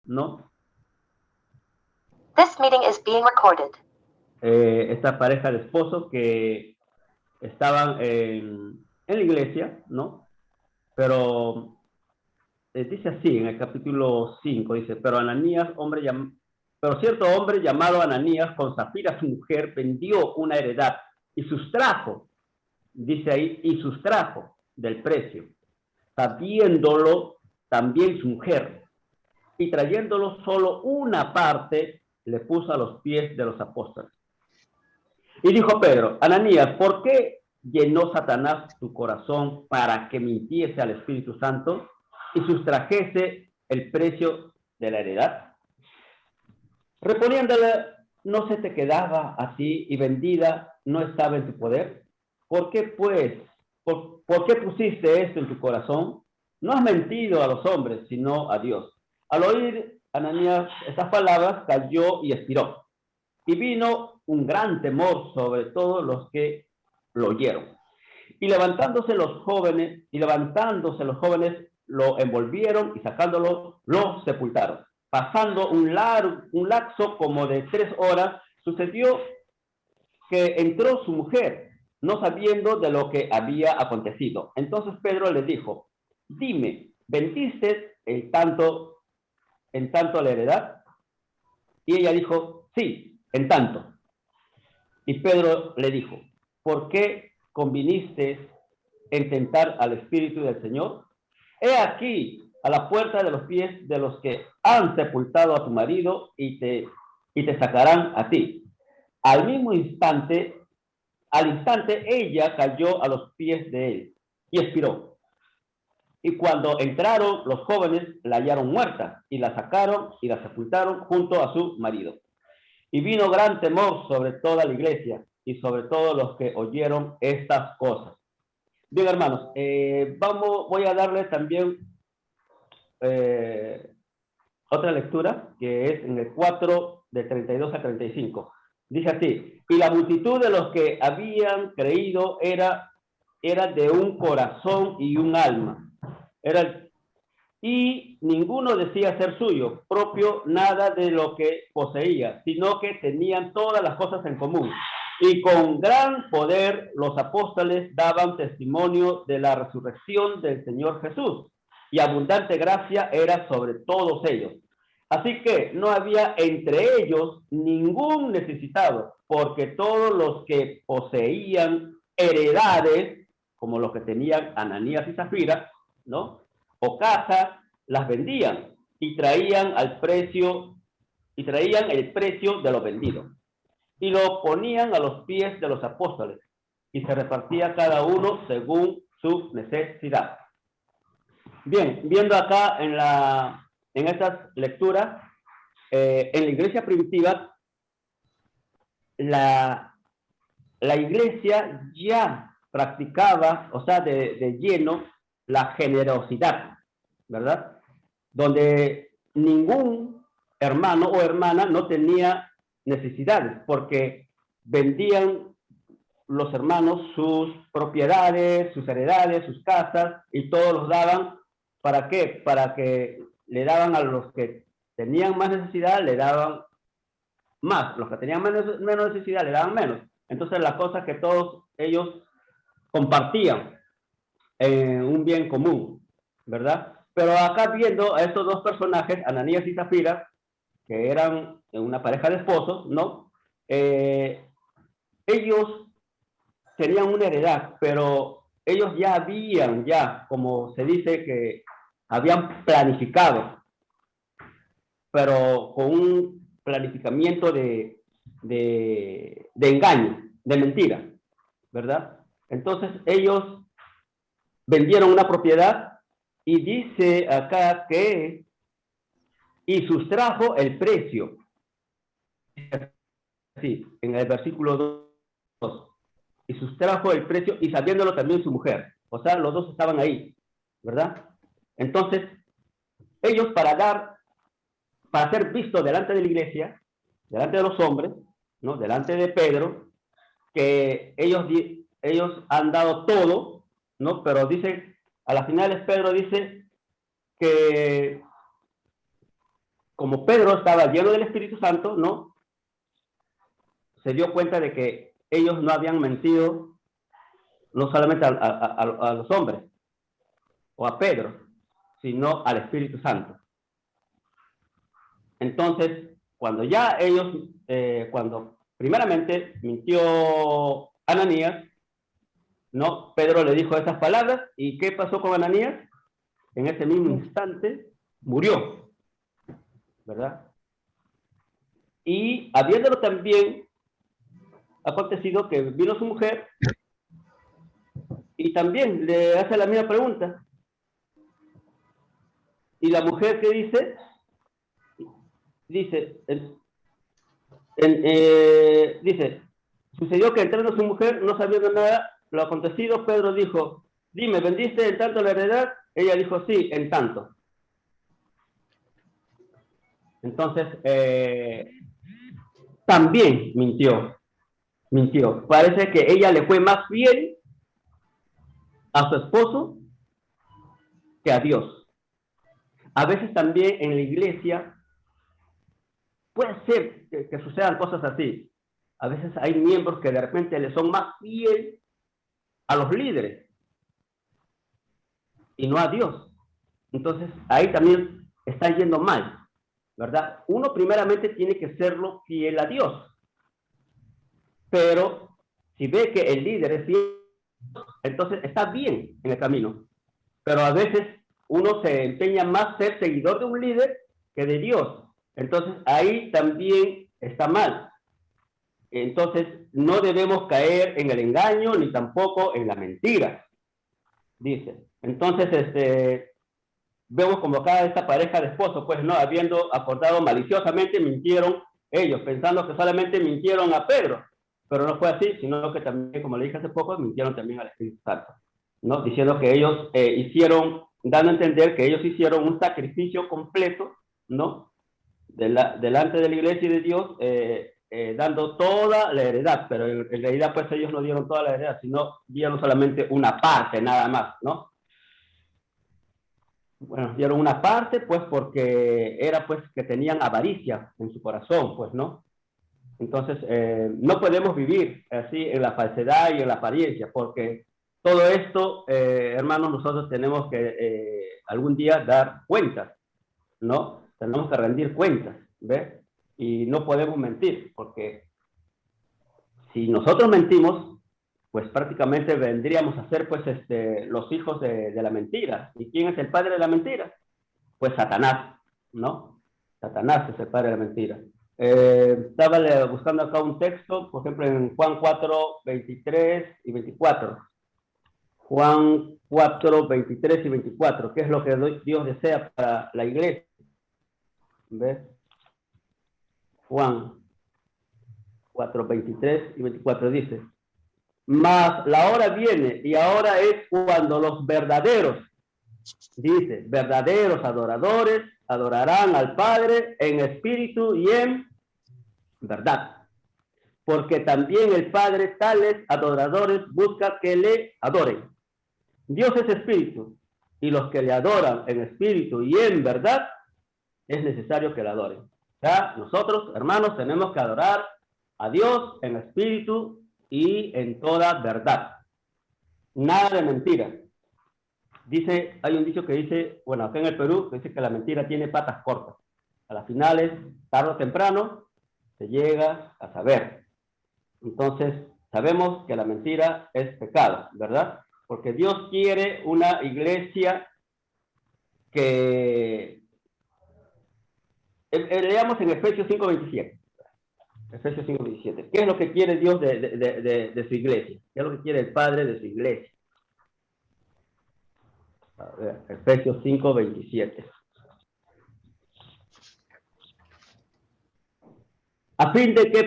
¿no? This meeting is being recorded. Esta pareja de esposos que estaban en la iglesia, ¿no? Pero dice así en el capítulo 5, dice, pero cierto hombre llamado Ananías con Zafira su mujer vendió una heredad y sustrajo, dice ahí, y sustrajo del precio, sabiéndolo también su mujer, y trayéndolo solo una parte, le puso a los pies de los apóstoles. Y dijo Pedro, Ananías, ¿por qué llenó Satanás tu corazón para que mintiese al Espíritu Santo y sustrajese el precio de la heredad? Reponiéndole, ¿no se te quedaba así y vendida no estaba en tu poder? ¿Por qué pues? ¿Por qué pusiste esto en tu corazón? No has mentido a los hombres, sino a Dios. Al oír Ananías estas palabras, cayó y expiró. Y vino un gran temor sobre todos los que lo oyeron. Y levantándose los jóvenes, lo envolvieron y sacándolo, lo sepultaron. Pasando un lapso como de 3 horas, sucedió que entró su mujer, no sabiendo de lo que había acontecido. Entonces Pedro le dijo, dime, ¿vendiste en tanto la heredad? Y ella dijo, sí, en tanto. Y Pedro le dijo, ¿por qué conviniste en tentar al Espíritu del Señor? He aquí a la puerta de los pies de los que han sepultado a tu marido y te sacarán a ti. Al instante ella cayó a los pies de él y expiró. Y cuando entraron los jóvenes, la hallaron muerta y la sacaron y la sepultaron junto a su marido. Y vino gran temor sobre toda la iglesia y sobre todos los que oyeron estas cosas. Bien, hermanos, voy a darle también otra lectura, que es en el 4, de 32 a 35. Dice así, y la multitud de los que habían creído era de un corazón y un alma. Y ninguno decía ser suyo propio nada de lo que poseía, sino que tenían todas las cosas en común. Y con gran poder los apóstoles daban testimonio de la resurrección del Señor Jesús, y abundante gracia era sobre todos ellos. Así que no había entre ellos ningún necesitado, porque todos los que poseían heredades, como los que tenían Ananías y Zafira, ¿no?, o casas, las vendían y traían el precio de lo vendido y lo ponían a los pies de los apóstoles y se repartía cada uno según su necesidad. Bien, viendo acá en estas lecturas, en la iglesia primitiva, la iglesia ya practicaba, o sea, de lleno, la generosidad, ¿verdad? Donde ningún hermano o hermana no tenía necesidades, porque vendían los hermanos sus propiedades, sus heredades, sus casas, y todos los daban. ¿Para qué? Para que le daban a los que tenían más necesidad, le daban más. Los que tenían menos necesidad, le daban menos. Entonces, las cosas que todos ellos compartían en un bien común, ¿verdad? Pero acá viendo a estos dos personajes, Ananías y Zafira, que eran una pareja de esposos, ¿no? Ellos tenían una heredad, pero ellos ya habían, como se dice, que habían planificado, pero con un planificamiento de engaño, de mentira, ¿verdad? Entonces ellos vendieron una propiedad y dice acá que y sustrajo el precio. Sí, en el versículo 2. Y sustrajo el precio y sabiéndolo también su mujer. O sea, los dos estaban ahí, ¿verdad? Entonces, ellos para ser vistos delante de la iglesia, delante de los hombres, ¿no?, delante de Pedro, que ellos han dado todo, ¿no? Pero dice, a las finales Pedro dice que como Pedro estaba lleno del Espíritu Santo, ¿no? Se dio cuenta de que ellos no habían mentido no solamente a los hombres o a Pedro, sino al Espíritu Santo. Entonces, cuando ya ellos, cuando primeramente mintió Ananías, ¿no? Pedro le dijo esas palabras, ¿y qué pasó con Ananías? En ese mismo instante murió, ¿verdad? Y habiéndolo también acontecido que vino su mujer y también le hace la misma pregunta. Y la mujer, ¿qué dice? Dice, dice, sucedió que entrando su mujer, no sabiendo nada lo acontecido, Pedro dijo, dime, ¿vendiste en tanto la heredad? Ella dijo, sí, en tanto. Entonces, también mintió. Parece que ella le fue más fiel a su esposo que a Dios. A veces también en la iglesia puede ser que sucedan cosas así. A veces hay miembros que de repente le son más fieles a los líderes y no a Dios. Entonces, ahí también está yendo mal, ¿verdad? Uno primeramente tiene que serlo fiel a Dios. Pero si ve que el líder es fiel, entonces está bien en el camino. Pero a veces uno se empeña más ser seguidor de un líder que de Dios. Entonces ahí también está mal. Entonces no debemos caer en el engaño ni tampoco en la mentira, dice. Entonces vemos como acá esta pareja de esposos, pues no, habiendo acordado maliciosamente, mintieron ellos, pensando que solamente mintieron a Pedro, pero no fue así, sino que también, como le dije hace poco, mintieron también al Espíritu Santo, ¿no? Diciendo que ellos hicieron, dando a entender que ellos hicieron un sacrificio completo, ¿no? Delante de la iglesia y de Dios, dando toda la heredad, pero en realidad pues ellos no dieron toda la heredad, sino dieron solamente una parte nada más, ¿no? Bueno, dieron una parte, pues, porque era, pues, que tenían avaricia en su corazón, pues, ¿no? Entonces, no podemos vivir así en la falsedad y en la apariencia, porque todo esto, hermanos, nosotros tenemos que algún día dar cuentas, ¿no? Tenemos que rendir cuentas, ¿ves? Y no podemos mentir, porque si nosotros mentimos, pues prácticamente vendríamos a ser pues los hijos de la mentira. ¿Y quién es el padre de la mentira? Pues Satanás, ¿no? Satanás es el padre de la mentira. Estaba buscando acá un texto, por ejemplo, en Juan 4, 23 y 24. Juan 4, 23 y 24. ¿Qué es lo que Dios desea para la iglesia? ¿Ves? Juan 4, 23 y 24 dice, mas la hora viene y ahora es cuando los verdaderos, dice, verdaderos adoradores adorarán al Padre en espíritu y en verdad. Porque también el Padre tales adoradores busca que le adoren. Dios es espíritu y los que le adoran en espíritu y en verdad es necesario que le adoren. Ya nosotros, hermanos, tenemos que adorar a Dios en espíritu y en toda verdad. Nada de mentira. Dice, hay un dicho que dice, bueno, acá en el Perú, dice que la mentira tiene patas cortas. A las finales, tarde o temprano, se llega a saber. Entonces, sabemos que la mentira es pecado, ¿verdad? Porque Dios quiere una iglesia que... leamos en Efesios 5:27. Efesios 5:27. ¿Qué es lo que quiere Dios de su iglesia? ¿Qué es lo que quiere el Padre de su iglesia? A ver, Efesios 5:27. A fin de que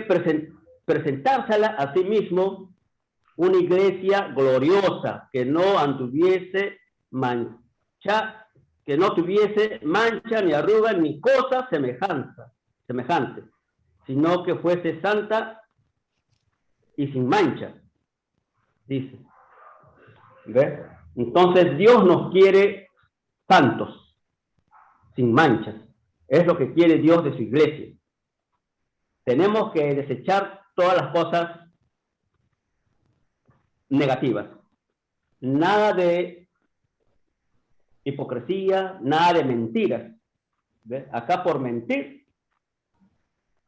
presentársela a sí mismo una iglesia gloriosa, que no anduviese mancha, que no tuviese mancha ni arruga ni cosa semejante, sino que fuese santa y sin mancha, dice. ¿Ves? Entonces Dios nos quiere santos, sin manchas. Es lo que quiere Dios de su iglesia. Tenemos que desechar todas las cosas negativas. Nada de hipocresía, nada de mentiras. ¿Ves? Acá por mentir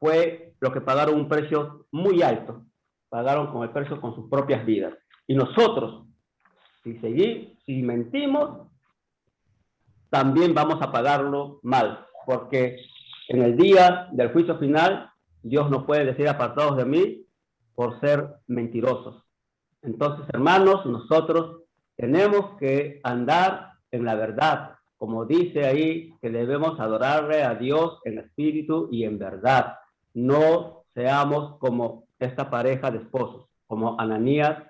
fue lo que pagaron un precio muy alto. Pagaron con el precio con sus propias vidas. Y nosotros, si mentimos, también vamos a pagarlo mal, porque en el día del juicio final, Dios nos puede decir apartados de mí por ser mentirosos. Entonces, hermanos, nosotros tenemos que andar en la verdad, como dice ahí, que debemos adorarle a Dios en espíritu y en verdad. No seamos como esta pareja de esposos, como Ananías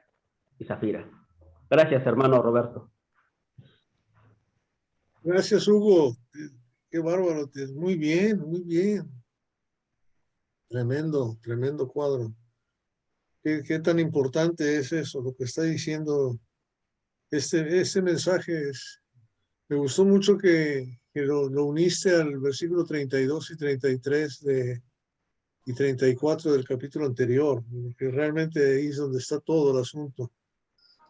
y Zafira. Gracias, hermano Roberto. Gracias, Hugo. Qué bárbaro. Muy bien, muy bien. Tremendo, tremendo cuadro. ¿Qué tan importante es eso, lo que está diciendo? Este mensaje me gustó mucho que lo uniste al versículo 32 y 33 y 34 del capítulo anterior, que realmente ahí es donde está todo el asunto.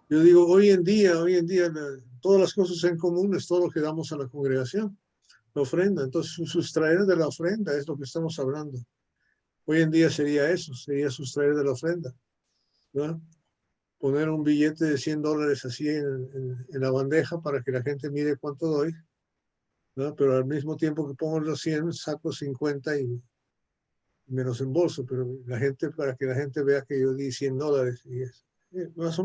Yo digo, hoy en día, todas las cosas en común es todo lo que damos a la congregación, la ofrenda. Entonces, sustraer de la ofrenda es lo que estamos hablando. Hoy en día sería eso, sería sustraer de la ofrenda, ¿verdad? Poner un billete de $100 así en la bandeja para que la gente mire cuánto doy, ¿verdad? Pero al mismo tiempo que pongo los 100, saco 50 y me los embolso, pero para que la gente vea que yo di $100 y es. Más o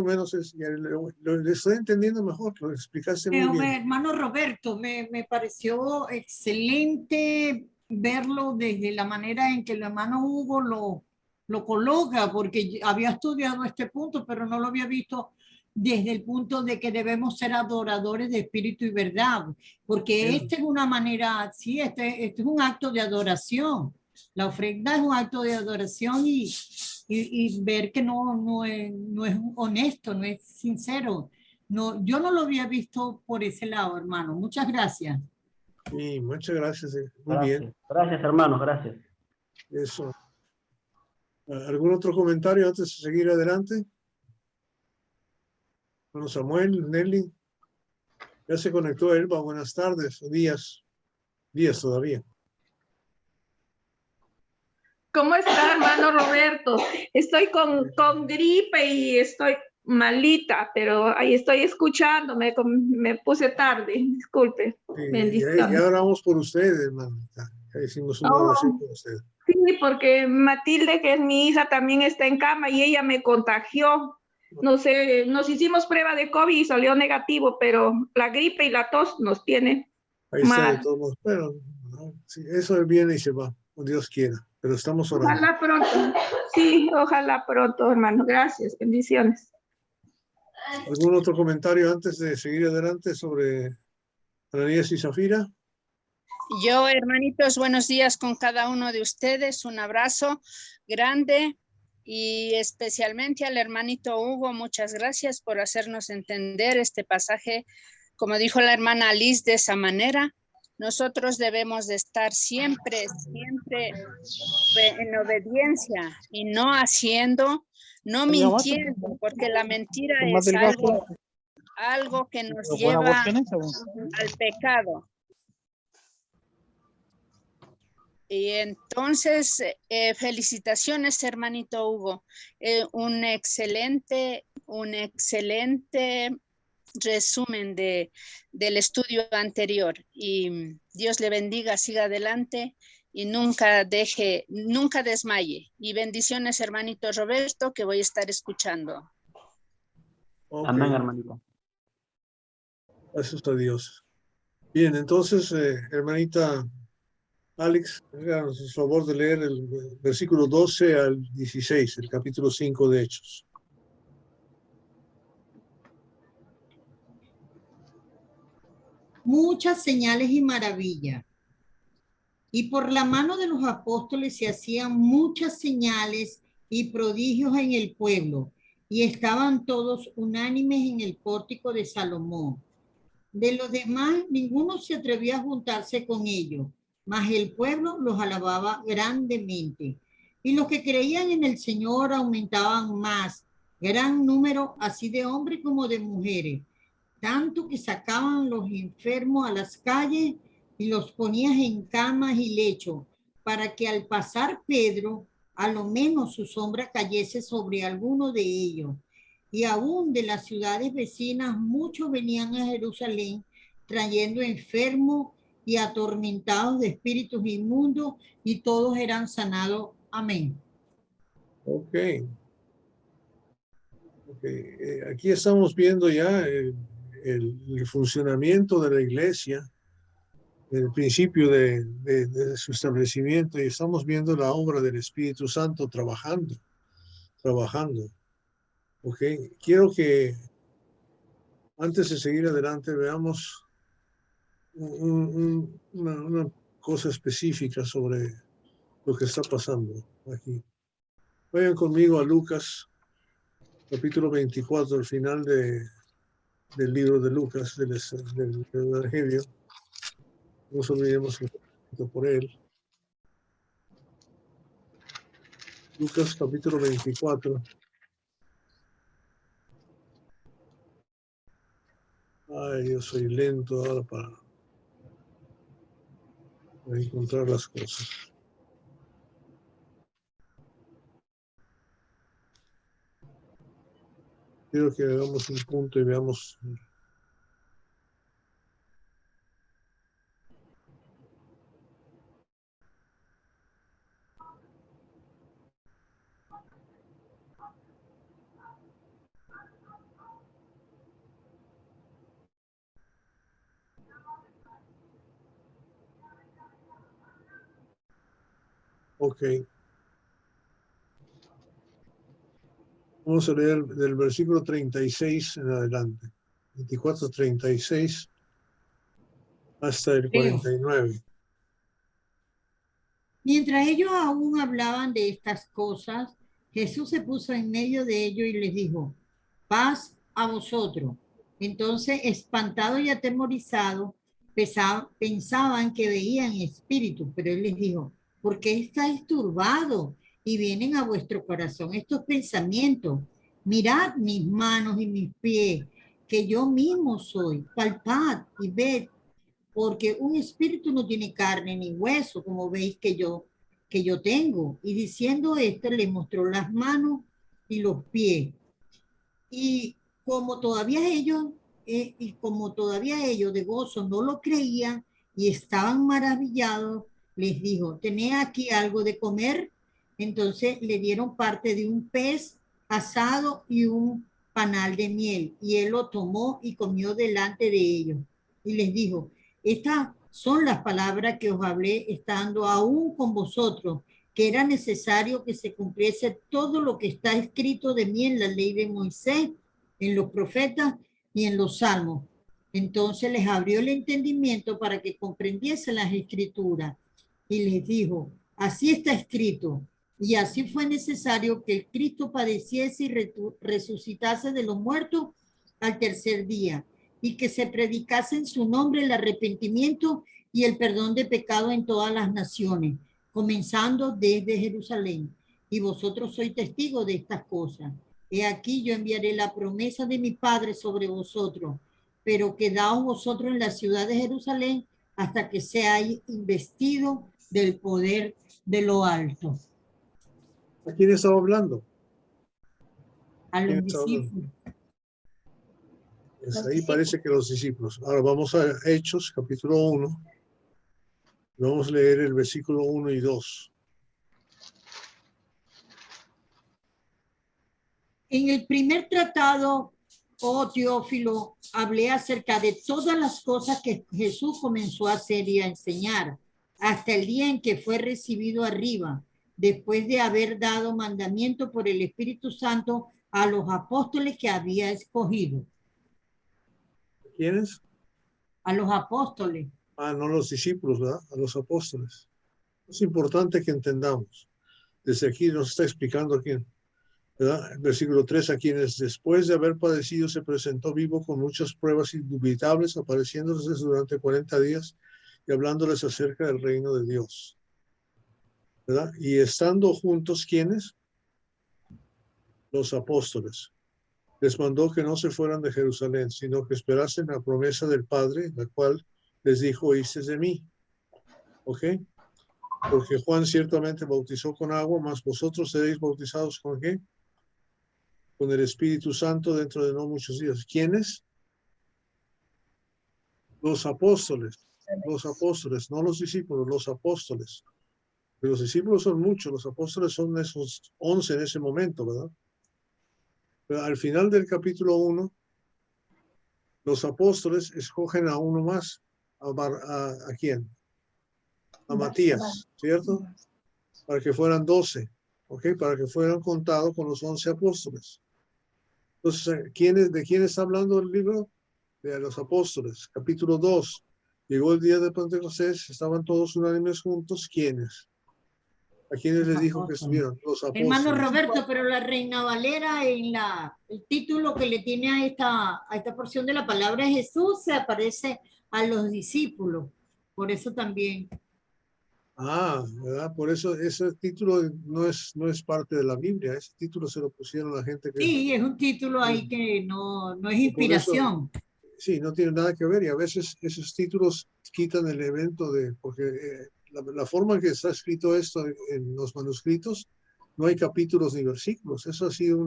menos es, ya le estoy entendiendo mejor, lo explicaste muy bien. Hermano Roberto, me pareció excelente verlo desde la manera en que el hermano Hugo lo coloca, porque había estudiado este punto, pero no lo había visto desde el punto de que debemos ser adoradores de espíritu y verdad, porque esta es una manera, sí, este es un acto de adoración. La ofrenda es un acto de adoración y ver que no es honesto, no es sincero. No, yo no lo había visto por ese lado, hermano. Muchas gracias. Sí, muchas gracias. Muy Gracias. bien. Gracias, hermanos, gracias. Eso. ¿Algún otro comentario antes de seguir adelante? Bueno, Samuel, Nelly. Ya se conectó Elba. Buenas tardes, o días. Días todavía. ¿Cómo está, hermano Roberto? Estoy con gripe y estoy malita, pero ahí estoy escuchando, me puse tarde, disculpe. Sí, ya oramos por usted, hermanita. Ya hicimos una oración por usted. Sí, porque Matilde, que es mi hija, también está en cama y ella me contagió. No sé, nos hicimos prueba de COVID y salió negativo, pero la gripe y la tos nos tiene Ahí está mal. de todos modos. Pero no, sí, eso viene y se va, como Dios quiera. Pero estamos orando. Ojalá pronto. Sí, ojalá pronto, hermano. Gracias, bendiciones. ¿Algún otro comentario antes de seguir adelante sobre Ananías y Zafira? Yo, hermanitos, buenos días con cada uno de ustedes. Un abrazo grande y especialmente al hermanito Hugo. Muchas gracias por hacernos entender este pasaje, como dijo la hermana Liz, de esa manera. Nosotros debemos de estar siempre en obediencia y no haciendo, no mintiendo, porque la mentira es algo que nos lleva al pecado. Y entonces, felicitaciones, hermanito Hugo. Un excelente resumen del estudio anterior. Y Dios le bendiga, siga adelante y nunca desmaye. Y bendiciones, hermanito Roberto, que voy a estar escuchando. Okay. Amén, hermanita. Gracias a Dios. Bien, entonces, hermanita Alex, háganos el favor de leer el versículo 12 al 16, el capítulo 5 de Hechos. Muchas señales y maravillas. Y por la mano de los apóstoles se hacían muchas señales y prodigios en el pueblo, y estaban todos unánimes en el pórtico de Salomón. De los demás, ninguno se atrevía a juntarse con ellos, mas el pueblo los alababa grandemente. Y los que creían en el Señor aumentaban más, gran número así de hombres como de mujeres, tanto que sacaban los enfermos a las calles y los ponían en camas y lechos, para que al pasar Pedro, a lo menos su sombra cayese sobre alguno de ellos. Y aún de las ciudades vecinas muchos venían a Jerusalén trayendo enfermos y atormentados de espíritus inmundos, y todos eran sanados. Amén. Ok. Aquí estamos viendo ya el funcionamiento de la iglesia, el principio de su establecimiento, y estamos viendo la obra del Espíritu Santo trabajando. Ok. Quiero que antes de seguir adelante veamos una cosa específica sobre lo que está pasando aquí. Vayan conmigo a Lucas, capítulo 24, al final del libro de Lucas, del Evangelio. No nos olvidemos por él. Lucas, capítulo 24. Ay, yo soy lento ahora para encontrar las cosas. Quiero que hagamos un punto y veamos. Ok. Vamos a leer del versículo 36 en adelante. 24, 36 hasta el 49. Mientras ellos aún hablaban de estas cosas, Jesús se puso en medio de ellos y les dijo: paz a vosotros. Entonces, espantados y atemorizados, pensaban que veían espíritus, pero él les dijo: ¿por qué estáis turbados y vienen a vuestro corazón estos pensamientos? Mirad mis manos y mis pies, que yo mismo soy. Palpad y ved, porque un espíritu no tiene carne ni hueso, como veis que yo tengo. Y diciendo esto, le mostró las manos y los pies. Y como todavía ellos, como todavía ellos de gozo no lo creían y estaban maravillados, les dijo: tened aquí algo de comer. Entonces le dieron parte de un pez asado y un panal de miel, y él lo tomó y comió delante de ellos. Y les dijo: estas son las palabras que os hablé estando aún con vosotros, que era necesario que se cumpliese todo lo que está escrito de mí en la ley de Moisés, en los profetas y en los salmos. Entonces les abrió el entendimiento para que comprendiesen las escrituras, y les dijo: así está escrito, y así fue necesario que el Cristo padeciese y resucitase de los muertos al tercer día, y que se predicase en su nombre el arrepentimiento y el perdón de pecado en todas las naciones, comenzando desde Jerusalén. Y vosotros sois testigos de estas cosas. He aquí, yo enviaré la promesa de mi Padre sobre vosotros, pero quedaos vosotros en la ciudad de Jerusalén hasta que seáis investidos del poder de lo alto. ¿A quién estaba hablando? A los discípulos. Pues ahí parece que los discípulos. Ahora vamos a Hechos, capítulo 1. Vamos a leer el versículo 1 y 2. En el primer tratado, oh Teófilo, hablé acerca de todas las cosas que Jesús comenzó a hacer y a enseñar, hasta el día en que fue recibido arriba, después de haber dado mandamiento por el Espíritu Santo a los apóstoles que había escogido. ¿Quiénes? A los apóstoles. No los discípulos, ¿verdad? A los apóstoles. Es importante que entendamos. Desde aquí nos está explicando quién. ¿Verdad? El versículo 3, a quienes después de haber padecido se presentó vivo con muchas pruebas indubitables, apareciéndose durante 40 días y hablándoles acerca del reino de Dios. ¿Verdad? Y estando juntos, ¿quiénes? Los apóstoles. Les mandó que no se fueran de Jerusalén, sino que esperasen la promesa del Padre, la cual les dijo, oísteis de mí. ¿Ok? Porque Juan ciertamente bautizó con agua, mas vosotros seréis bautizados ¿con qué? Con el Espíritu Santo dentro de no muchos días. ¿Quiénes? Los apóstoles, no los discípulos, los apóstoles. Los discípulos son muchos, los apóstoles son esos 11 en ese momento, ¿verdad? Pero al final del capítulo 1, los apóstoles escogen a uno más. ¿A quién? A Matías, ¿cierto? Para que fueran 12, ¿ok? Para que fueran contados con los 11 apóstoles. Entonces, ¿de quién está hablando el libro? De los apóstoles. Capítulo 2. Llegó el día de Pentecostés, estaban todos unánimes juntos. ¿Quiénes? ¿A quiénes les dijo que estuvieron? Los apóstoles. Hermano Roberto, pero la Reina Valera el título que le tiene a esta porción de la palabra de Jesús se aparece a los discípulos. Por eso también. ¿Verdad? Por eso ese título no es parte de la Biblia. Ese título se lo pusieron a la gente que... Sí, es un título ahí que no es inspiración. Sí, no tiene nada que ver y a veces esos títulos quitan el evento porque la forma en que está escrito esto en los manuscritos, no hay capítulos ni versículos. Eso ha sido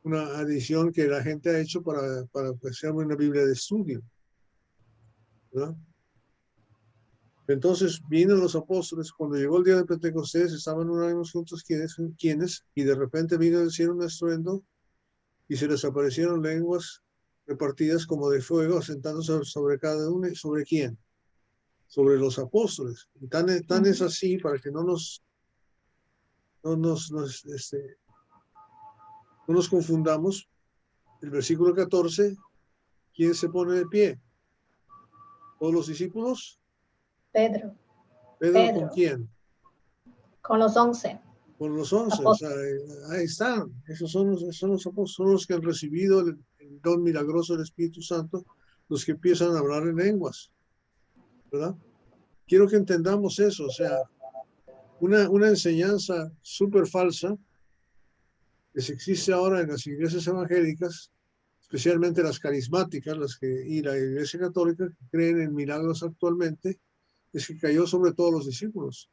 una adición que la gente ha hecho para hacer una Biblia de estudio, ¿verdad? Entonces vienen los apóstoles, cuando llegó el día de Pentecostés, estaban unánimes juntos ¿quiénes? Y de repente vino del cielo un estruendo y se les aparecieron lenguas repartidas como de fuego, asentándose sobre cada uno. ¿Sobre quién? Sobre los apóstoles. Y tan es así para que no nos confundamos. El versículo 14, ¿quién se pone de pie? ¿Todos los discípulos? Pedro. ¿Pedro con quién? Con los 11. Con los 11, o sea, ahí están. Esos son los apóstoles, son los que han recibido el don milagroso del Espíritu Santo, los que empiezan a hablar en lenguas, ¿verdad? Quiero que entendamos eso, o sea, una enseñanza súper falsa que se existe ahora en las iglesias evangélicas, especialmente las carismáticas, y la iglesia católica, que creen en milagros actualmente, es que cayó sobre todos los discípulos.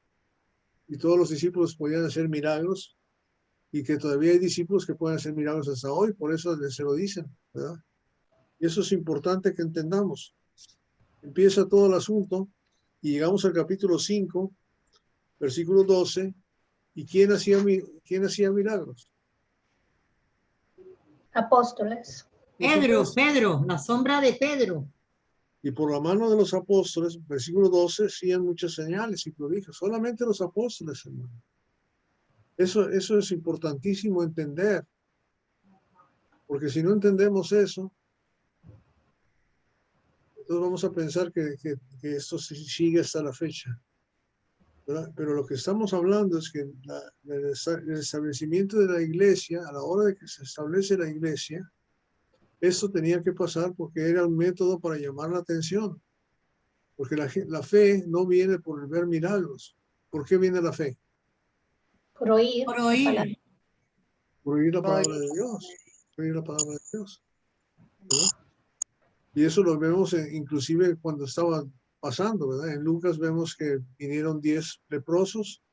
Y todos los discípulos podían hacer milagros, y que todavía hay discípulos que pueden hacer milagros hasta hoy, por eso se lo dicen, ¿verdad? Y eso es importante que entendamos. Empieza todo el asunto, y llegamos al capítulo 5, versículo 12, ¿y quién hacía milagros? Apóstoles. Pedro, la sombra de Pedro. Y por la mano de los apóstoles, versículo 12, hacían muchas señales y prodigios. Solamente los apóstoles, hermano. Eso es importantísimo entender. Porque si no entendemos eso, entonces vamos a pensar que esto sigue hasta la fecha, ¿verdad? Pero lo que estamos hablando es que el establecimiento de la iglesia, a la hora de que se establece la iglesia, esto tenía que pasar porque era un método para llamar la atención. Porque la fe no viene por el ver milagros. ¿Por qué viene la fe? Por oír. Por oír. Por oír la palabra de Dios. Por oír la palabra de Dios, ¿verdad? Y eso lo vemos inclusive cuando estaba pasando, ¿verdad? En Lucas vemos que vinieron 10 leprosos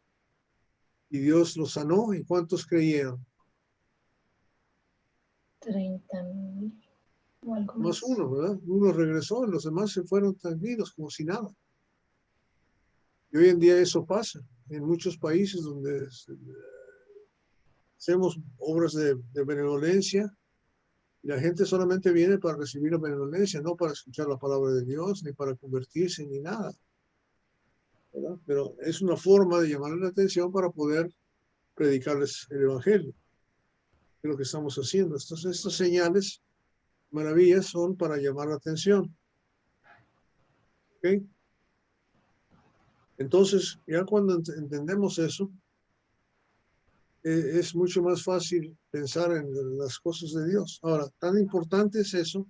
y Dios los sanó. ¿Y cuántos creyeron? 30,000. Más uno, ¿verdad? Uno regresó y los demás se fueron tranquilos, como si nada. Y hoy en día eso pasa en muchos países donde hacemos obras de benevolencia y la gente solamente viene para recibir la benevolencia, no para escuchar la palabra de Dios, ni para convertirse, ni nada, ¿verdad? Pero es una forma de llamar la atención para poder predicarles el evangelio. Es lo que estamos haciendo. Estas señales, maravillas, son para llamar la atención. ¿Ok? Entonces, ya cuando entendemos eso, es mucho más fácil pensar en las cosas de Dios. Ahora, tan importante es eso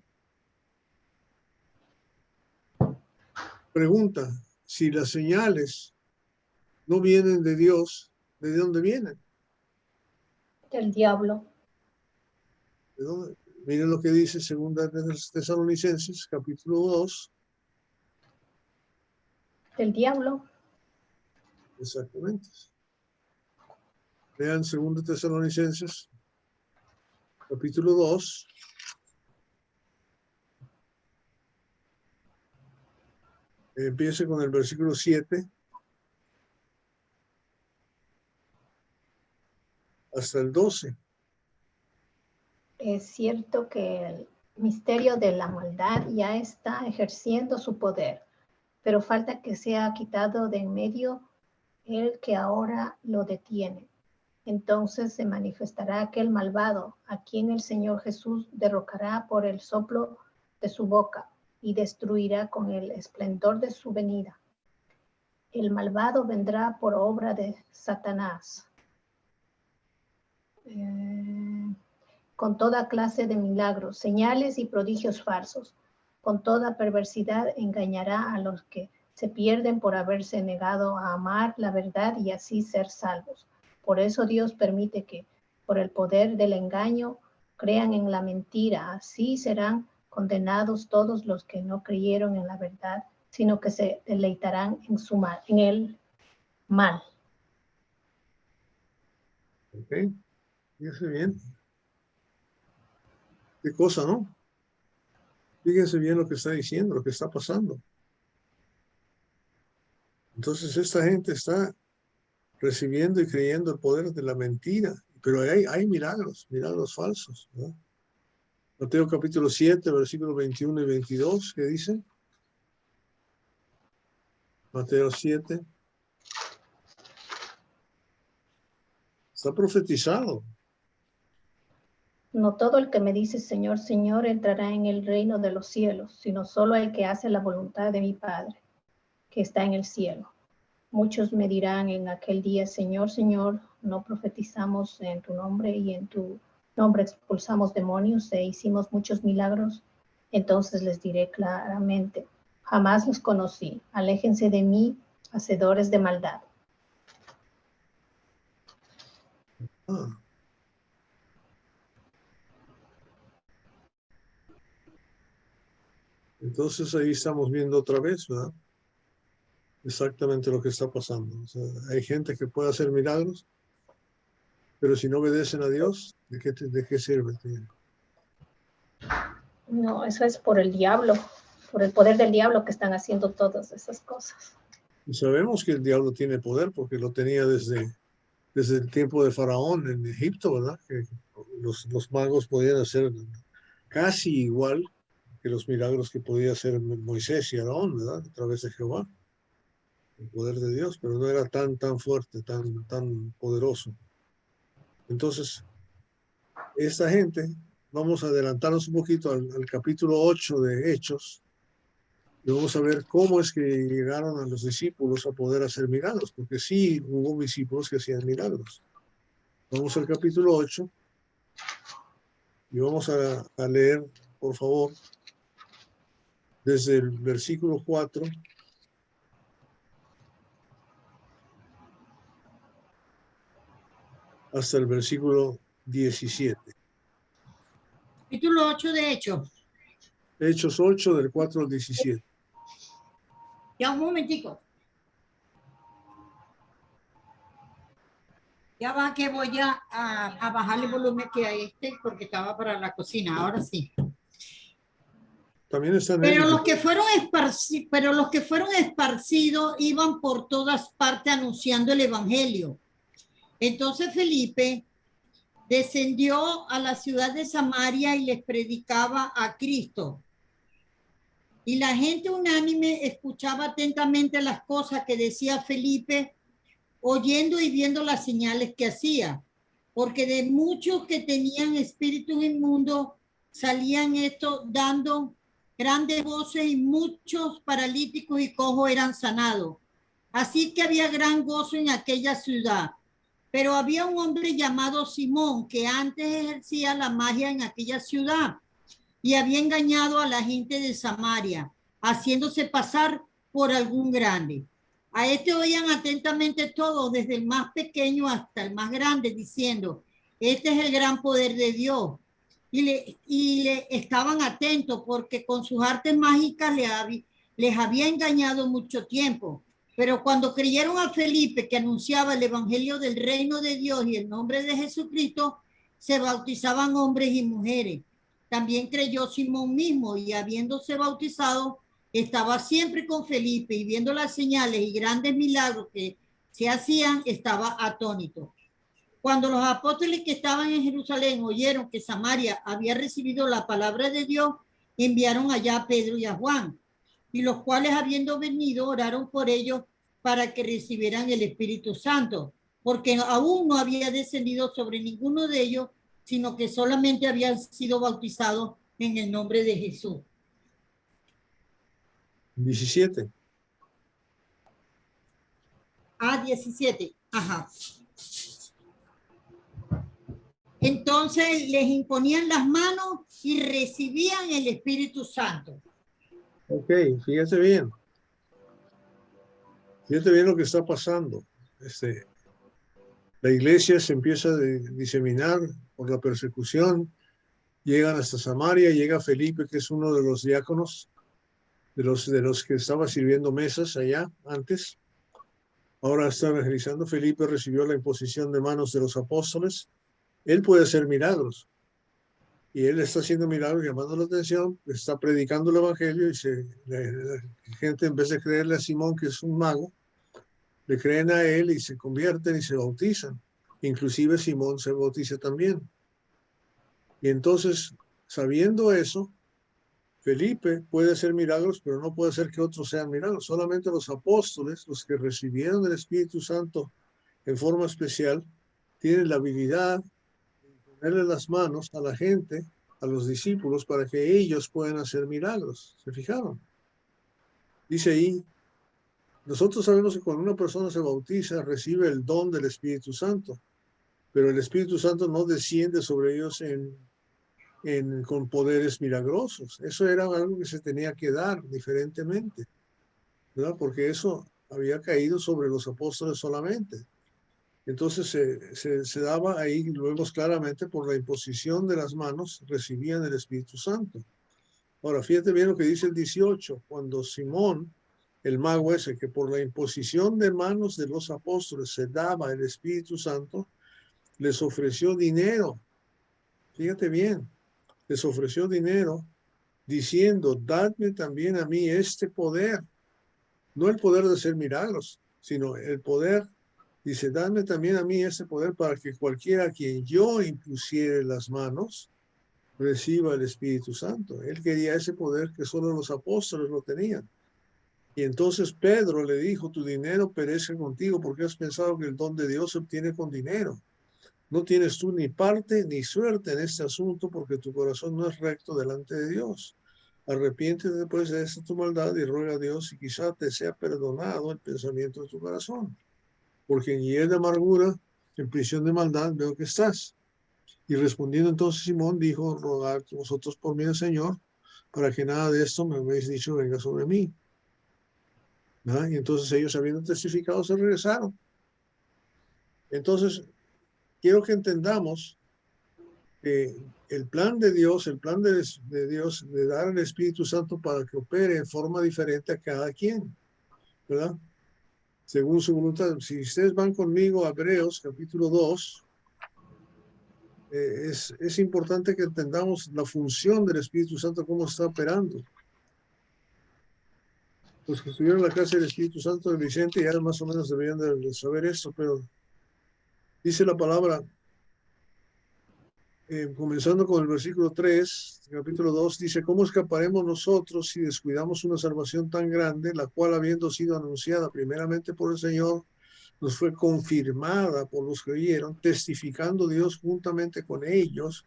pregunta, si las señales no vienen de Dios, ¿de dónde vienen? Del diablo. ¿De dónde? Miren lo que dice Segunda de Tesalonicenses, capítulo 2. Del diablo. Exactamente. Lean Segunda Tesalonicenses, capítulo 2. Empiece con el versículo 7 hasta el 12. Es cierto que el misterio de la maldad ya está ejerciendo su poder, pero falta que sea quitado de en medio el que ahora lo detiene. Entonces se manifestará aquel malvado, a quien el Señor Jesús derrocará por el soplo de su boca y destruirá con el esplendor de su venida. El malvado vendrá por obra de Satanás, con toda clase de milagros, señales y prodigios falsos. Con toda perversidad engañará a los que se pierden por haberse negado a amar la verdad y así ser salvos. Por eso Dios permite que, por el poder del engaño, crean en la mentira. Así serán condenados todos los que no creyeron en la verdad, sino que se deleitarán en su mal, en el mal. ¿Ok? Fíjense bien. Qué cosa, ¿no? Fíjense bien lo que está diciendo, lo que está pasando. Entonces esta gente está recibiendo y creyendo el poder de la mentira, pero hay milagros, milagros falsos, ¿no? Mateo capítulo 7, versículos 21 y 22, ¿qué dice? Mateo 7. Está profetizado. No todo el que me dice Señor, Señor entrará en el reino de los cielos, sino solo el que hace la voluntad de mi Padre, que está en el cielo. Muchos me dirán en aquel día, Señor, Señor, no profetizamos en tu nombre y en tu nombre expulsamos demonios e hicimos muchos milagros. Entonces les diré claramente, jamás los conocí, aléjense de mí, hacedores de maldad. Entonces ahí estamos viendo otra vez, ¿verdad? Exactamente lo que está pasando. O sea, hay gente que puede hacer milagros, pero si no obedecen a Dios, ¿de qué sirve? No, eso es por el diablo, por el poder del diablo que están haciendo todas esas cosas. Y sabemos que el diablo tiene poder porque lo tenía desde el tiempo de Faraón en Egipto, ¿verdad? Que los magos podían hacer casi igual que los milagros que podía hacer Moisés y Aarón, ¿verdad? A través de Jehová. El poder de Dios, pero no era tan fuerte, tan poderoso. Entonces, esta gente, vamos a adelantarnos un poquito al capítulo 8 de Hechos, y vamos a ver cómo es que llegaron a los discípulos a poder hacer milagros, porque sí hubo discípulos que hacían milagros. Vamos al capítulo 8 y vamos a leer, por favor, desde el versículo 4 hasta el versículo 17. Capítulo 8 de Hechos. Hechos 8 del 4 al 17. Ya un momentico. Ya va que voy a bajarle el volumen que hay porque estaba para la cocina. Ahora sí. También están pero los que fueron esparcidos iban por todas partes anunciando el evangelio. Entonces Felipe descendió a la ciudad de Samaria y les predicaba a Cristo. Y la gente unánime escuchaba atentamente las cosas que decía Felipe, oyendo y viendo las señales que hacía, porque de muchos que tenían espíritus inmundos salían estos dando grandes voces y muchos paralíticos y cojos eran sanados. Así que había gran gozo en aquella ciudad. Pero había un hombre llamado Simón que antes ejercía la magia en aquella ciudad y había engañado a la gente de Samaria, haciéndose pasar por algún grande. A este oían atentamente todos, desde el más pequeño hasta el más grande, diciendo, este es el gran poder de Dios. Y le estaban atentos porque con sus artes mágicas les había engañado mucho tiempo. Pero cuando creyeron a Felipe, que anunciaba el evangelio del reino de Dios y el nombre de Jesucristo, se bautizaban hombres y mujeres. También creyó Simón mismo, y habiéndose bautizado, estaba siempre con Felipe, y viendo las señales y grandes milagros que se hacían, estaba atónito. Cuando los apóstoles que estaban en Jerusalén oyeron que Samaria había recibido la palabra de Dios, enviaron allá a Pedro y a Juan, y los cuales, habiendo venido, oraron por ellos para que recibieran el Espíritu Santo, porque aún no había descendido sobre ninguno de ellos, sino que solamente habían sido bautizados en el nombre de Jesús. 17. 17. Ajá. Entonces les imponían las manos y recibían el Espíritu Santo. Ok, fíjate bien. Fíjate bien lo que está pasando. La iglesia se empieza a diseminar por la persecución. Llegan hasta Samaria, llega Felipe, que es uno de los diáconos, de los que estaba sirviendo mesas allá antes. Ahora está evangelizando. Felipe recibió la imposición de manos de los apóstoles. Él puede hacer milagros. Y él está haciendo milagros, llamando la atención, está predicando el evangelio, y la gente, en vez de creerle a Simón, que es un mago, le creen a él y se convierten y se bautizan. Inclusive Simón se bautiza también. Y entonces, sabiendo eso, Felipe puede hacer milagros, pero no puede hacer que otros sean milagros. Solamente los apóstoles, los que recibieron el Espíritu Santo en forma especial, tienen la habilidad de ponerle las manos a la gente, a los discípulos, para que ellos puedan hacer milagros. ¿Se fijaron? Dice ahí, nosotros sabemos que cuando una persona se bautiza, recibe el don del Espíritu Santo, pero el Espíritu Santo no desciende sobre ellos con poderes milagrosos. Eso era algo que se tenía que dar diferentemente, ¿verdad? Porque eso había caído sobre los apóstoles solamente. Entonces se daba ahí, lo vemos claramente, por la imposición de las manos, recibían el Espíritu Santo. Ahora, fíjate bien lo que dice el 18, cuando Simón, el mago ese, que por la imposición de manos de los apóstoles se daba el Espíritu Santo, les ofreció dinero. Fíjate bien, les ofreció dinero diciendo, dadme también a mí este poder. No el poder de hacer milagros, sino el poder. Dice, dadme también a mí este poder para que cualquiera a quien yo impusiere las manos reciba el Espíritu Santo. Él quería ese poder que solo los apóstoles lo tenían. Y entonces Pedro le dijo, tu dinero perece contigo porque has pensado que el don de Dios se obtiene con dinero. No tienes tú ni parte ni suerte en este asunto porque tu corazón no es recto delante de Dios. Arrepiéntete pues de esta tu maldad y ruega a Dios y quizá te sea perdonado el pensamiento de tu corazón. Porque en hiel de amargura, en prisión de maldad, veo que estás. Y respondiendo entonces Simón dijo, rogad vosotros por mí, Señor, para que nada de esto me habéis dicho venga sobre mí. ¿Ah? Y entonces ellos, habiendo testificado, se regresaron. Entonces, quiero que entendamos que el plan de Dios, el plan de Dios de dar el Espíritu Santo para que opere en forma diferente a cada quien, ¿verdad? Según su voluntad. Si ustedes van conmigo a Hebreos capítulo 2, es importante que entendamos la función del Espíritu Santo, cómo está operando. Los que estuvieron en la clase del Espíritu Santo de Vicente ya más o menos deberían de saber esto, pero dice la palabra, comenzando con el versículo 3, capítulo 2, dice, ¿cómo escaparemos nosotros si descuidamos una salvación tan grande, la cual habiendo sido anunciada primeramente por el Señor, nos fue confirmada por los que oyeron, testificando Dios juntamente con ellos,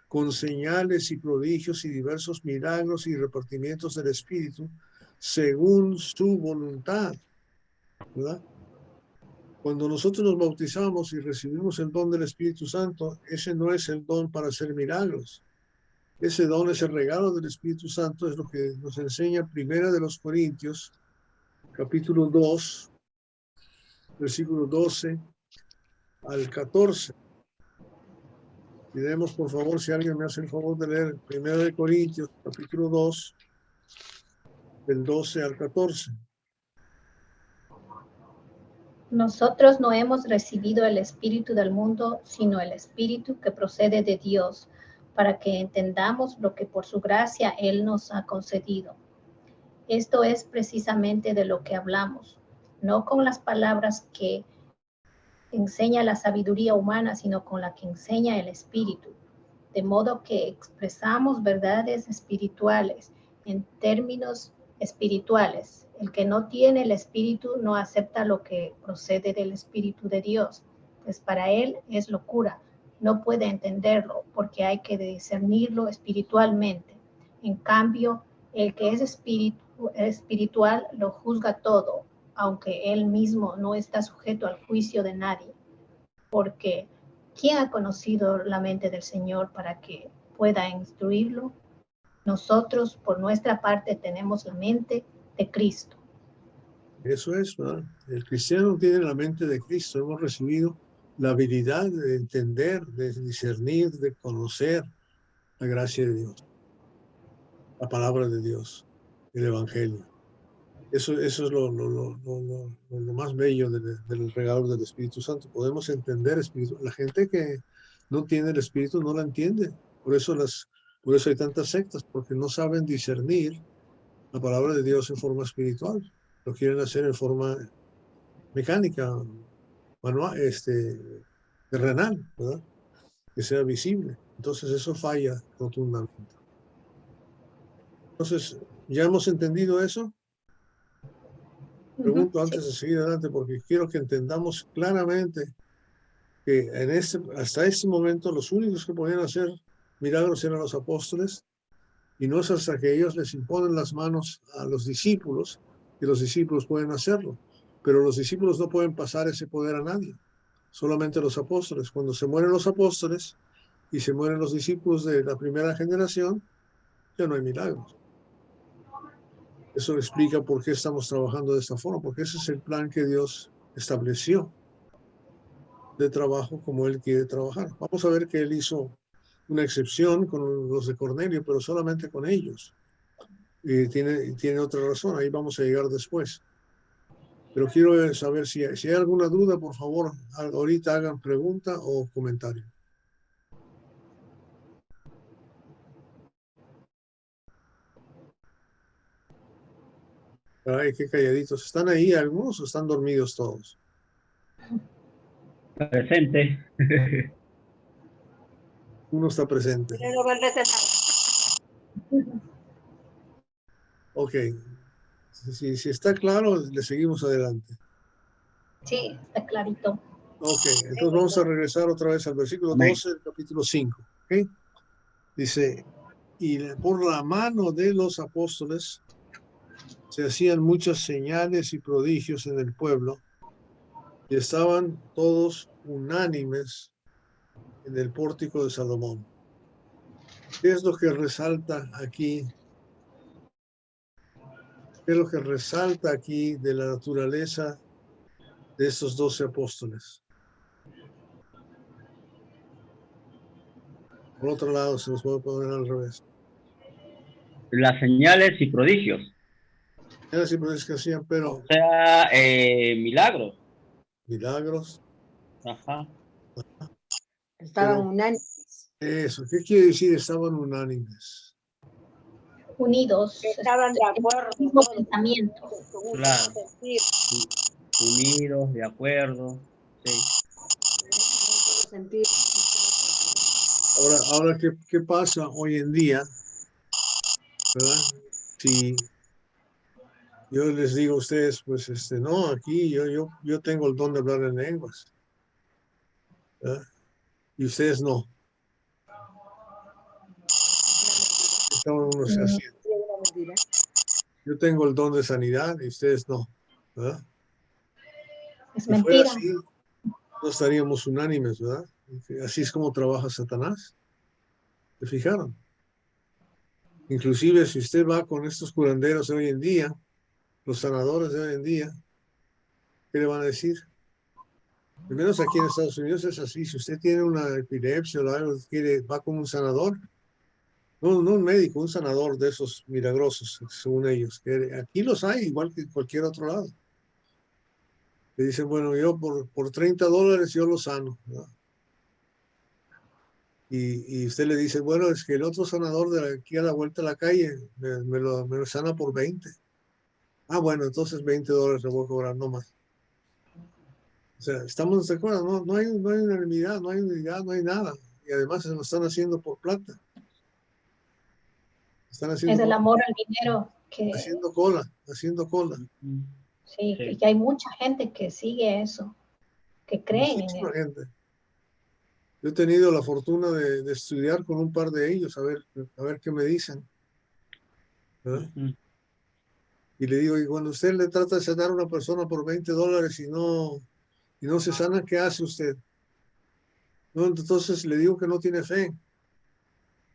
con señales y prodigios y diversos milagros y repartimientos del Espíritu, según su voluntad, ¿verdad? Cuando nosotros nos bautizamos y recibimos el don del Espíritu Santo, ese no es el don para hacer milagros. Ese don es el regalo del Espíritu Santo, es lo que nos enseña Primera de los Corintios, capítulo 2, versículo 12 al 14. Miremos, por favor, si alguien me hace el favor de leer 1 Corintios, capítulo 2, del 12 al 14. Nosotros no hemos recibido el espíritu del mundo, sino el espíritu que procede de Dios, para que entendamos lo que por su gracia Él nos ha concedido. Esto es precisamente de lo que hablamos, no con las palabras que enseña la sabiduría humana, sino con la que enseña el espíritu. De modo que expresamos verdades espirituales en términos espirituales. El que no tiene el espíritu no acepta lo que procede del espíritu de Dios, pues para él es locura. No puede entenderlo porque hay que discernirlo espiritualmente. En cambio, el que es espiritual lo juzga todo, aunque él mismo no está sujeto al juicio de nadie. Porque ¿quién ha conocido la mente del Señor para que pueda instruirlo? Nosotros, por nuestra parte, tenemos la mente de Cristo. Eso es, ¿verdad? El cristiano tiene la mente de Cristo. Hemos recibido la habilidad de entender, de discernir, de conocer la gracia de Dios, la palabra de Dios, el Evangelio. Eso es lo más bello del regalo del Espíritu Santo. Podemos entender Espíritu. La gente que no tiene el Espíritu no la entiende. Por eso hay tantas sectas, porque no saben discernir la palabra de Dios en forma espiritual. Lo quieren hacer en forma mecánica, manual, terrenal, ¿verdad? Que sea visible. Entonces eso falla rotundamente. Entonces, ¿ya hemos entendido eso? Pregunto antes de seguir adelante porque quiero que entendamos claramente que hasta este momento los únicos que podían hacer milagros eran los apóstoles, y no es hasta que ellos les imponen las manos a los discípulos que los discípulos pueden hacerlo. Pero los discípulos no pueden pasar ese poder a nadie, solamente los apóstoles. Cuando se mueren los apóstoles y se mueren los discípulos de la primera generación, ya no hay milagros. Eso explica por qué estamos trabajando de esta forma, porque ese es el plan que Dios estableció de trabajo como Él quiere trabajar. Vamos a ver que Él hizo una excepción con los de Cornelio, pero solamente con ellos. Y tiene otra razón, ahí vamos a llegar después. Pero quiero saber si hay alguna duda, por favor, ahorita hagan pregunta o comentario. Ay, qué calladitos. ¿Están ahí algunos o están dormidos todos? Presente. Uno está presente. Ok. Si está claro, le seguimos adelante. Sí, está clarito. Ok, entonces vamos a regresar otra vez al versículo 12 del capítulo 5. ¿Okay? Dice, y por la mano de los apóstoles se hacían muchas señales y prodigios en el pueblo, y estaban todos unánimes en el pórtico de Salomón. ¿Qué es lo que resalta aquí? ¿Qué es lo que resalta aquí de la naturaleza de estos 12 apóstoles? Por otro lado, se nos puede poner al revés. Las señales y prodigios. Era siempre que hacían, pero O sea, milagros. milagros. Ajá. Estaban unánimes. Eso, ¿qué quiere decir estaban unánimes? Unidos. Estaban de acuerdo. Mismo pensamiento. Claro. Unidos, de acuerdo. Sí. Ahora ¿qué pasa hoy en día? ¿Verdad? Si yo les digo a ustedes, pues no, aquí yo tengo el don de hablar en lenguas, ¿verdad? Y ustedes no. Estaban unos haciendo. Yo tengo el don de sanidad y ustedes no, ¿verdad? Es Si fuera mentira. así, no estaríamos unánimes, ¿verdad? Así es como trabaja Satanás. ¿Se fijaron? Inclusive si usted va con estos curanderos hoy en día, los sanadores de hoy en día, ¿qué le van a decir? Al menos aquí en Estados Unidos es así. Si usted tiene una epilepsia o algo, va como un sanador. No un médico, un sanador de esos milagrosos, según ellos. Que aquí los hay, igual que en cualquier otro lado. Le dicen, bueno, yo por $30 yo lo sano, ¿no? Y usted le dice, bueno, es que el otro sanador de aquí a la vuelta de la calle me lo sana por 20. Ah, bueno, entonces $20 le voy a cobrar, no más. O sea, estamos de acuerdo, no hay unanimidad, no hay unidad, no hay nada. Y además se lo están haciendo por plata. Están haciendo Es el por- amor al dinero que haciendo cola, haciendo cola. sí, Sí. y que hay mucha gente que sigue eso, que creen en Muchísima eso. gente. Yo he tenido la fortuna de estudiar con un par de ellos, a ver qué me dicen, ¿verdad? Ujú. Y le digo, y cuando usted le trata de sanar a una persona por $20 y no se sana, ¿qué hace usted? No, entonces le digo que no tiene fe.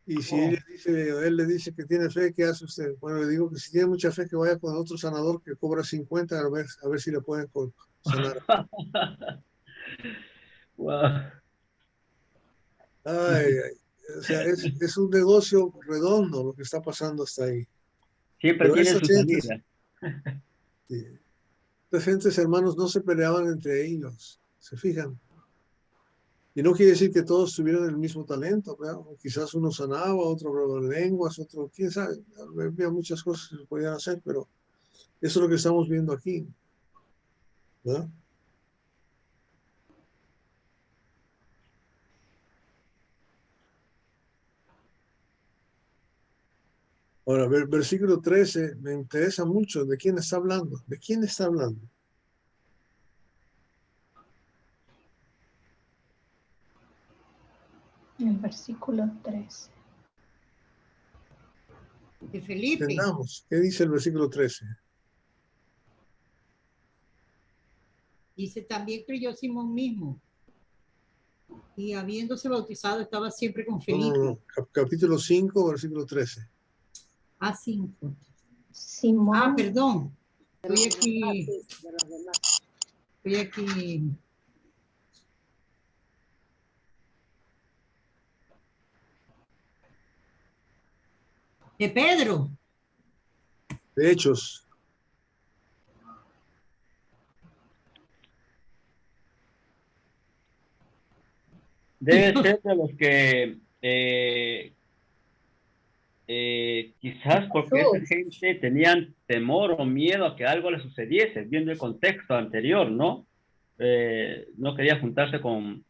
Y si él le dice que tiene fe, ¿qué hace usted? Bueno, le digo que si tiene mucha fe, que vaya con otro sanador que cobra 50 a ver si le pueden sanar. Wow. Ay, ay. O sea, es un negocio redondo lo que está pasando hasta ahí. Siempre Pero tiene estas su gentes, salida. sí, estas gentes, hermanos, no se peleaban entre ellos, ¿se fijan? Y no quiere decir que todos tuvieran el mismo talento, ¿verdad? Quizás uno sanaba, otro hablaba lenguas, otro, quién sabe, había muchas cosas que se podían hacer, pero eso es lo que estamos viendo aquí, ¿verdad? Ahora, versículo 13, me interesa mucho de quién está hablando. ¿De quién está hablando? En el versículo 13. De Felipe. Entendamos, ¿qué dice el versículo 13? Dice, también creyó Simón mismo. Y habiéndose bautizado, estaba siempre con Felipe. No. Capítulo 5, versículo 13. A 5. Simón. Ah, perdón. De los Estoy aquí. demás, sí, de los demás. Estoy aquí. De Pedro. De Hechos. Debe ser de los que quizás porque esa Jesús. gente tenían temor o miedo a que algo les sucediese, viendo el contexto anterior, ¿no? No quería juntarse con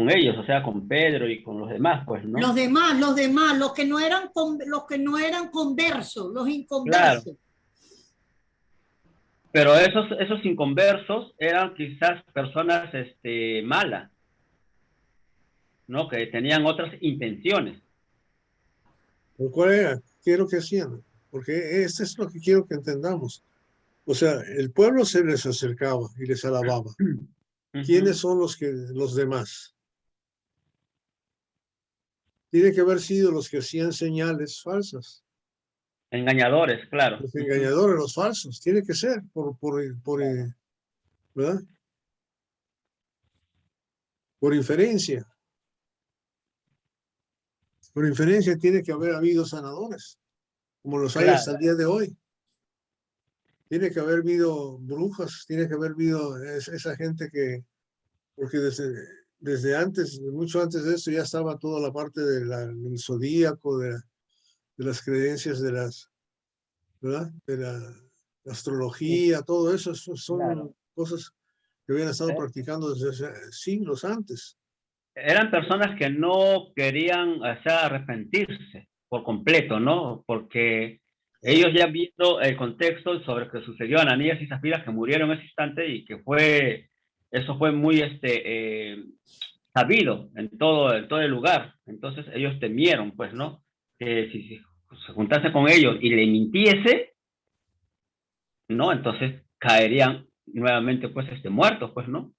ellos, o sea, con Pedro y con los demás, pues, ¿no? Los demás, los que no eran conversos, los Claro, inconversos. pero esos inconversos eran quizás personas malas, ¿no? Que tenían otras intenciones. ¿Cuál era? ¿Qué es lo que hacían? Porque esto es lo que quiero que entendamos. O sea, el pueblo se les acercaba y les alababa. ¿Quiénes son los demás? Tiene que haber sido los que hacían señales falsas. Engañadores, claro. Los engañadores, los falsos. Tiene que ser ¿verdad? Por inferencia. Por inferencia tiene que haber habido sanadores, como los hay Claro. hasta el día de hoy. Tiene que haber habido brujas, tiene que haber habido esa gente porque desde antes, mucho antes de esto, ya estaba toda la parte del zodíaco, de las creencias ¿verdad? De la astrología, todo eso son Claro. cosas que habían estado practicando desde siglos antes. Eran personas que no querían, o sea, arrepentirse por completo, ¿no? Porque ellos ya viendo el contexto sobre lo que sucedió a Ananías y Zafira, que murieron en ese instante y que eso fue muy sabido en todo el lugar. Entonces ellos temieron, pues, ¿no? Que si se juntase con ellos y le mintiese, ¿no? Entonces caerían nuevamente, pues, muertos, pues, ¿no?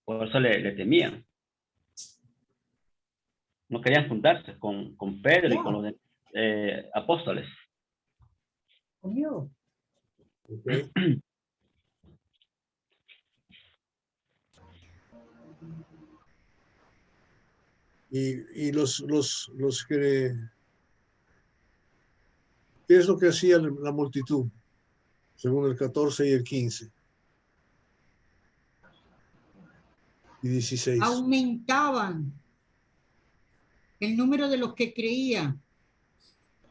Por eso le temían. No querían juntarse con Pedro y con los apóstoles. Obvio. ¿Ok? Y los que, ¿qué es lo que hacía la multitud? Según el 14 y el 15 y 16. Aumentaban el número de los que creían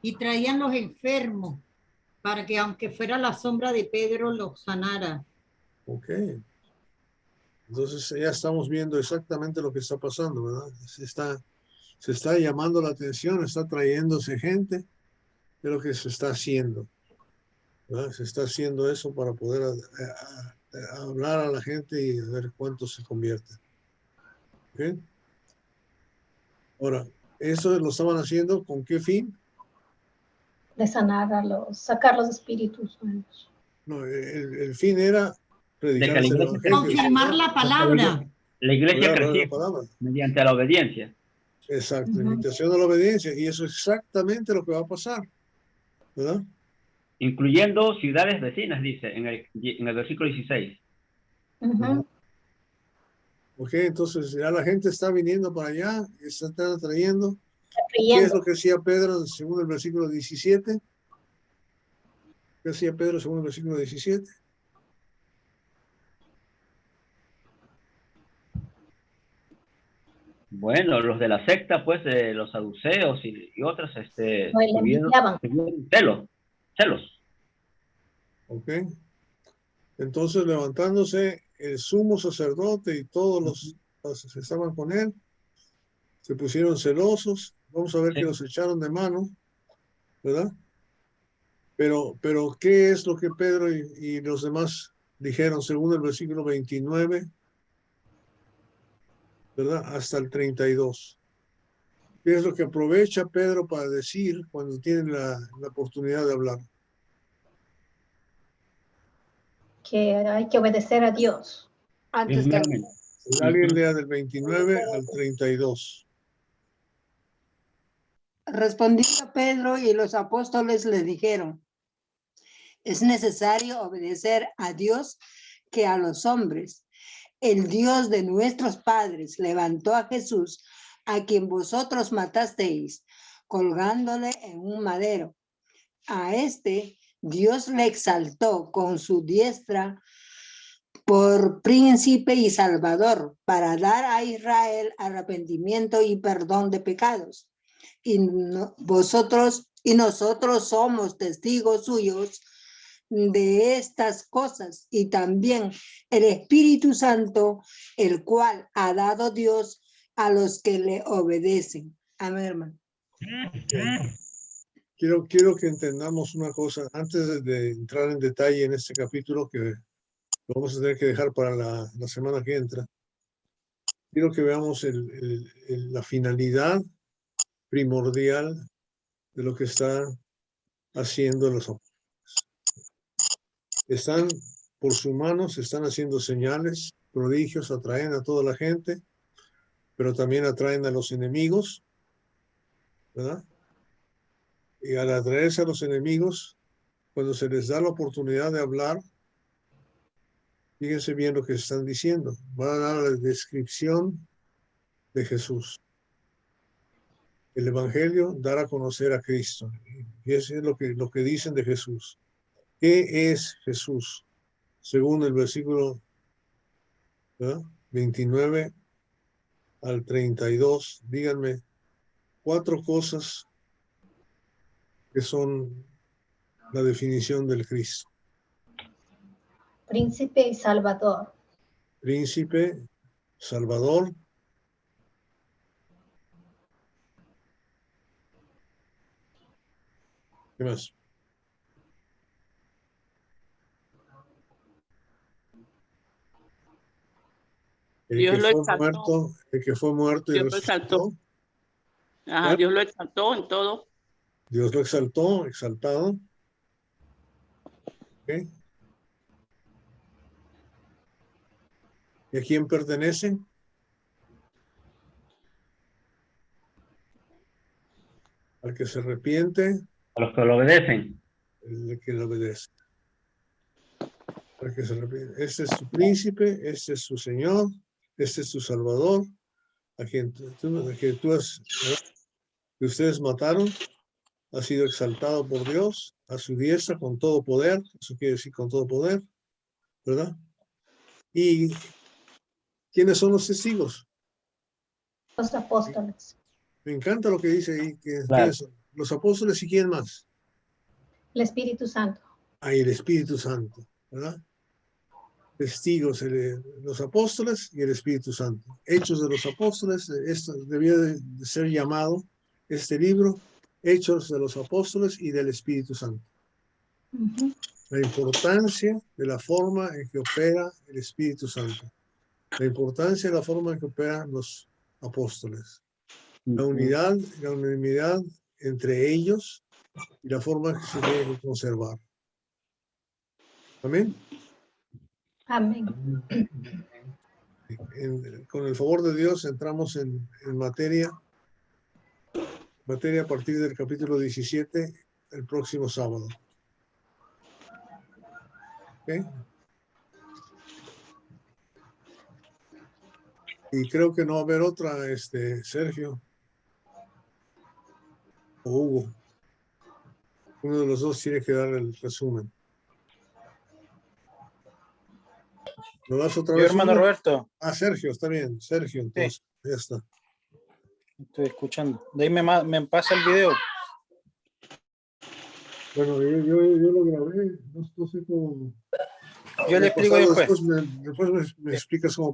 y traían los enfermos para que aunque fuera la sombra de Pedro los sanara. Ok. Entonces ya estamos viendo exactamente lo que está pasando, ¿verdad? Se está llamando la atención, está trayéndose gente de lo que se está haciendo, ¿verdad? Se está haciendo eso para poder hablar a la gente y ver cuántos se convierten. ¿Ok? Ahora, ¿eso lo estaban haciendo con qué fin? De sanar a sacar los espíritus malos. No, el fin era De predicar que la el iglesia evangelio. Confirmar la palabra. La iglesia Hablar crecía la palabra. mediante la obediencia. Exacto, Ujú. invitación a la obediencia. Y eso es exactamente lo que va a pasar, ¿verdad? Incluyendo ciudades vecinas, dice en el versículo 16. Ujú. Ok, entonces ya la gente está viniendo para allá, están atrayendo. ¿Qué es Creyendo. lo que hacía Pedro según el versículo 17? ¿Qué hacía Pedro según el versículo 17? Bueno, los de la secta, pues, de los saduceos y otros, No, le envidiaban. tuvieron celos. Ok, entonces levantándose el sumo sacerdote y todos los que estaban con él, se pusieron celosos. Vamos a ver que Sí. los echaron de mano, ¿verdad? Pero ¿qué es lo que Pedro y los demás dijeron según el versículo 29, ¿verdad? Hasta el 32. ¿Qué es lo que aprovecha Pedro para decir cuando tiene la oportunidad de hablar? Que hay que obedecer a Dios. Antes que Primeramente. Alguien lea del 29 al 32. respondiendo Pedro y los apóstoles le dijeron, es necesario obedecer a Dios que a los hombres. El Dios de nuestros padres levantó a Jesús, a quien vosotros matasteis, colgándole en un madero. A este Dios le exaltó con su diestra por príncipe y salvador, para dar a Israel arrepentimiento y perdón de pecados. Y nosotros somos testigos suyos de estas cosas, y también el Espíritu Santo, el cual ha dado Dios a los que le obedecen. Amén, hermano. Quiero que entendamos una cosa antes de entrar en detalle en este capítulo que lo vamos a tener que dejar para la semana que entra. Quiero que veamos la finalidad primordial de lo que está haciendo los apóstoles. Están por su mano, se están haciendo señales, prodigios, atraen a toda la gente, pero también atraen a los enemigos, ¿verdad? Y al atraerse a los enemigos, cuando se les da la oportunidad de hablar, fíjense bien lo que están diciendo. Van a dar la descripción de Jesús. El Evangelio, dar a conocer a Cristo. Y eso es lo que dicen de Jesús. ¿Qué es Jesús? Según el versículo, ¿verdad?, 29 al 32, díganme 4 cosas que son la definición del Cristo. Príncipe y Salvador. Príncipe, Salvador. ¿Qué más? Dios lo exaltó. El que fue muerto y Dios lo exaltó. resucitó. Ajá, Dios lo exaltó en todo. Dios lo exaltó, exaltado. ¿Okay? ¿Y a quién pertenece? Al que se arrepiente. A los que lo obedecen. el que le obedece. Para que se repita. Este es su príncipe, este es su Señor, este es su Salvador, a quien que ustedes mataron, ha sido exaltado por Dios a su diestra con todo poder, eso quiere decir con todo poder, ¿verdad? ¿Y quiénes son los testigos? Los apóstoles. Me encanta lo que dice ahí, que Claro. son los apóstoles y quién más. El Espíritu Santo. Ahí el Espíritu Santo, ¿verdad? Testigos, los apóstoles y el Espíritu Santo. Hechos de los apóstoles, esto debía de ser llamado, este libro, Hechos de los apóstoles y del Espíritu Santo. Ujú. La importancia de la forma en que opera el Espíritu Santo. La importancia de la forma en que operan los apóstoles. La unidad y la unanimidad entre ellos y la forma que se debe conservar. Amén. Amén. Con el favor de Dios entramos en materia a partir del capítulo 17 el próximo sábado. ¿Okay? Y creo que no va a haber otra, Sergio o Hugo. Uno de los dos tiene que dar el resumen. ¿Lo das otra Yo, vez? hermano Hugo? Roberto. Ah, Sergio, está bien. Sergio, entonces, Sí. ya está. Estoy escuchando. De ahí me pasa el video. Bueno, yo lo grabé, no sé cómo. Yo le explico después. Después me explicas cómo